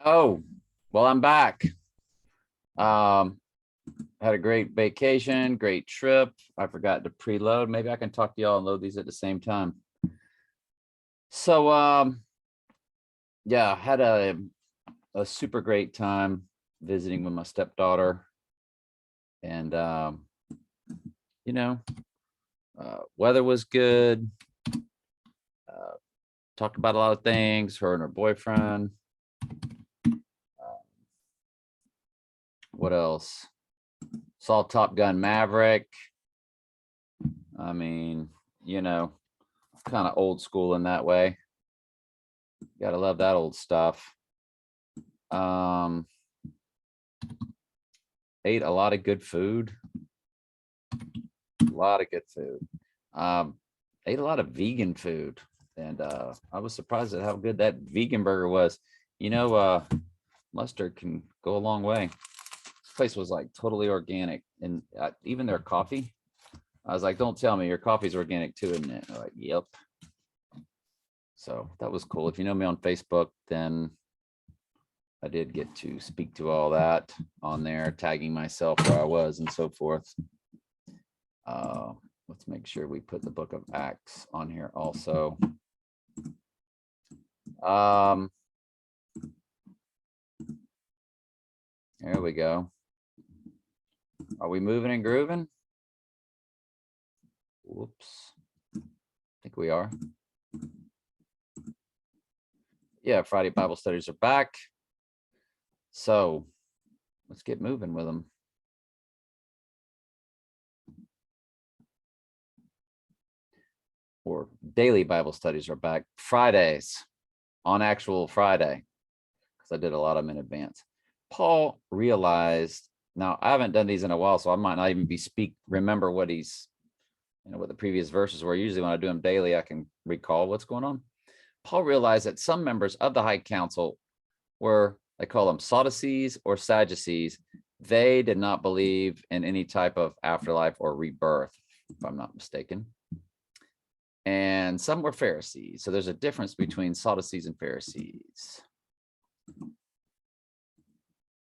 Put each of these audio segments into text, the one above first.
Oh, well, I'm back. Um, had a great vacation, great trip. I forgot to preload. Maybe I can talk to y'all and load these at the same time. So, yeah, had a super great time visiting with my stepdaughter, and you know, weather was good. Uh, Talked about a lot of things. Her and her boyfriend. What else? Saw Top Gun Maverick. I mean, you know, kind of old school in that way. Gotta love that old stuff. Um, Ate a lot of good food. A lot of good food. Um, Ate a lot of vegan food, and I was surprised at how good that vegan burger was. You know, mustard can go a long way. This place was like totally organic, and even their coffee. I was like, "Don't tell me your coffee's organic too, isn't it?" They're like, "Yep." So that was cool. If you know me on Facebook, then I did get to speak to all that on there, tagging myself where I was and so forth. Let's make sure we put the book of Acts on here also. There we go. Are we moving and grooving? Whoops. I think we are. Yeah, Friday Bible studies are back. So let's get moving with them. Or daily Bible studies are back Fridays, on actual Friday, because I did a lot of them in advance. Paul realized, now I haven't done these in a while, so I might not even remember what what the previous verses were. Usually when I do them daily, I can recall what's going on. Paul realized that some members of the high council were, they call them Sadducees or Sadducees. They did not believe in any type of afterlife or rebirth, if I'm not mistaken. And some were Pharisees. So there's a difference between Sadducees and Pharisees.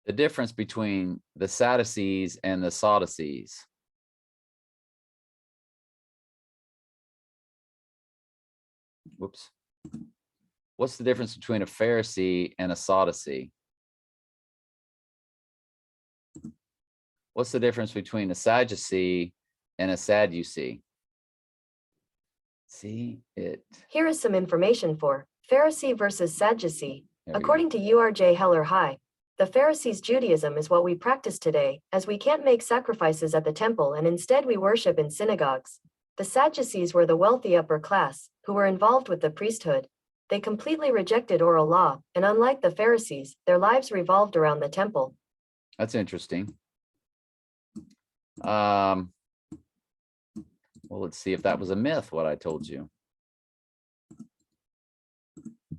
The difference between the Sadducees and the Sadducees. Whoops. What's the difference between a Pharisee and a Sadducee? What's the difference between a Sadducee and a Sadducee? See it. Here is some information for Pharisee versus Sadducee. According to URJ Heller High, the Pharisees' Judaism is what we practice today, as we can't make sacrifices at the temple and instead we worship in synagogues. The Sadducees were the wealthy upper class, who were involved with the priesthood. They completely rejected oral law, and unlike the Pharisees, their lives revolved around the temple. That's interesting. Well, let's see if that was a myth, what I told you.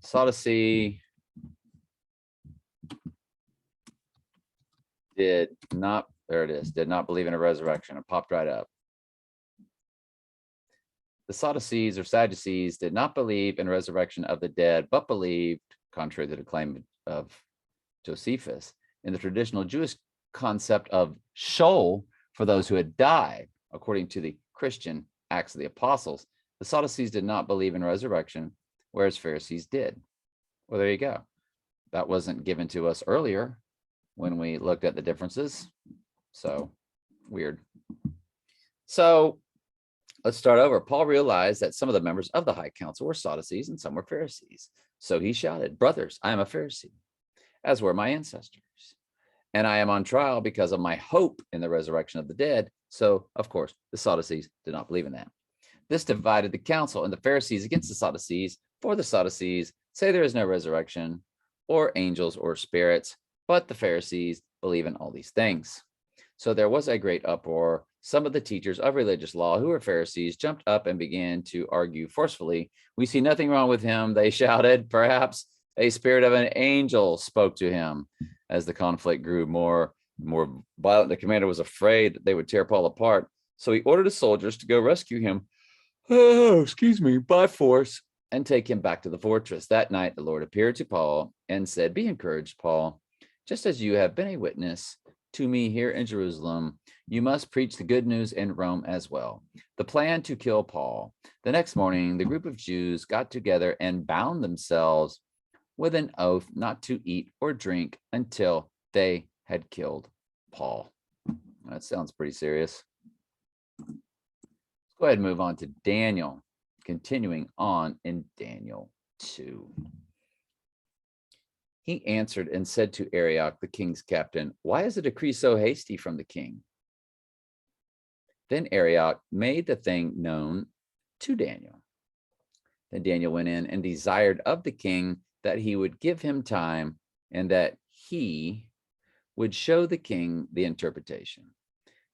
Sadducee did not, there it is, did not believe in a resurrection. It popped right up. The Sadducees or Sadducees did not believe in resurrection of the dead, but believed, contrary to the claim of Josephus, in the traditional Jewish concept of Sheol for those who had died, according to the Christian Acts of the Apostles. The Sadducees did not believe in resurrection, whereas Pharisees did. Well, there you go. That wasn't given to us earlier when we looked at the differences. So weird. So let's start over. Paul realized that some of the members of the high council were Sadducees and some were Pharisees. So he shouted, "Brothers, I am a Pharisee, as were my ancestors. And I am on trial because of my hope in the resurrection of the dead." So, of course, the Sadducees did not believe in that. This divided the council and the Pharisees against the Sadducees. For the Sadducees say there is no resurrection or angels or spirits, but the Pharisees believe in all these things. So there was a great uproar. Some of the teachers of religious law who were Pharisees jumped up and began to argue forcefully. "We see nothing wrong with him," they shouted. "Perhaps a spirit of an angel spoke to him." As the conflict grew more violent, the commander was afraid that they would tear Paul apart. So he ordered his soldiers to go rescue him, by force. and take him back to the fortress. That night, the Lord appeared to Paul and said, "Be encouraged, Paul. Just as you have been a witness to me here in Jerusalem, you must preach the good news in Rome as well." The plan to kill Paul. The next morning, the group of Jews got together and bound themselves with an oath not to eat or drink until they had killed Paul. That sounds pretty serious. Let's go ahead and move on to Daniel. Continuing on in Daniel 2. He answered and said to Arioch, the king's captain, "Why is the decree so hasty from the king?" Then Arioch made the thing known to Daniel. Then Daniel went in and desired of the king that he would give him time and that he would show the king the interpretation.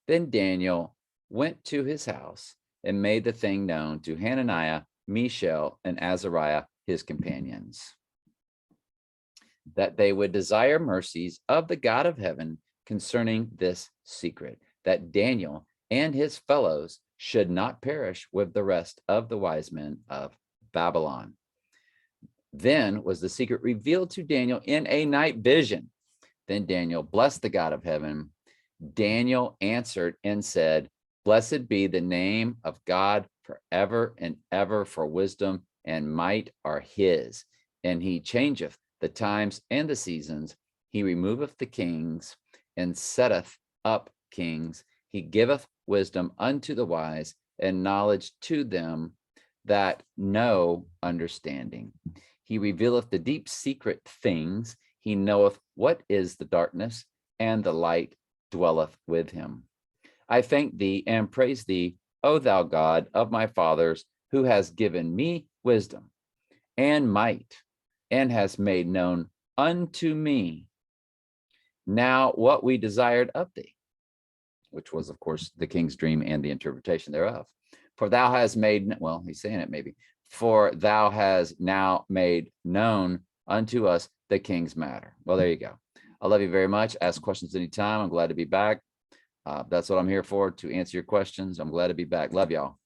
Then Daniel went to his house and made the thing known to Hananiah, Mishael, and Azariah, his companions, that they would desire mercies of the God of heaven concerning this secret, that Daniel and his fellows should not perish with the rest of the wise men of Babylon. Then was the secret revealed to Daniel in a night vision. Then Daniel blessed the God of heaven. Daniel answered and said, "Blessed be the name of God forever and ever, for wisdom and might are his. And he changeth the times and the seasons. He removeth the kings and setteth up kings. He giveth wisdom unto the wise and knowledge to them that know understanding. He revealeth the deep secret things. He knoweth what is the darkness, and the light dwelleth with him. I thank thee and praise thee, O thou God of my fathers, who has given me wisdom and might, and has made known unto me now what we desired of thee," which was, of course, the king's dream and the interpretation thereof. "For thou hast made," well, he's saying it maybe, "for thou hast now made known unto us the king's matter." Well, there you go. I love you very much. Ask questions anytime. I'm glad to be back. That's what I'm here for, to answer your questions. I'm glad to be back. Love y'all.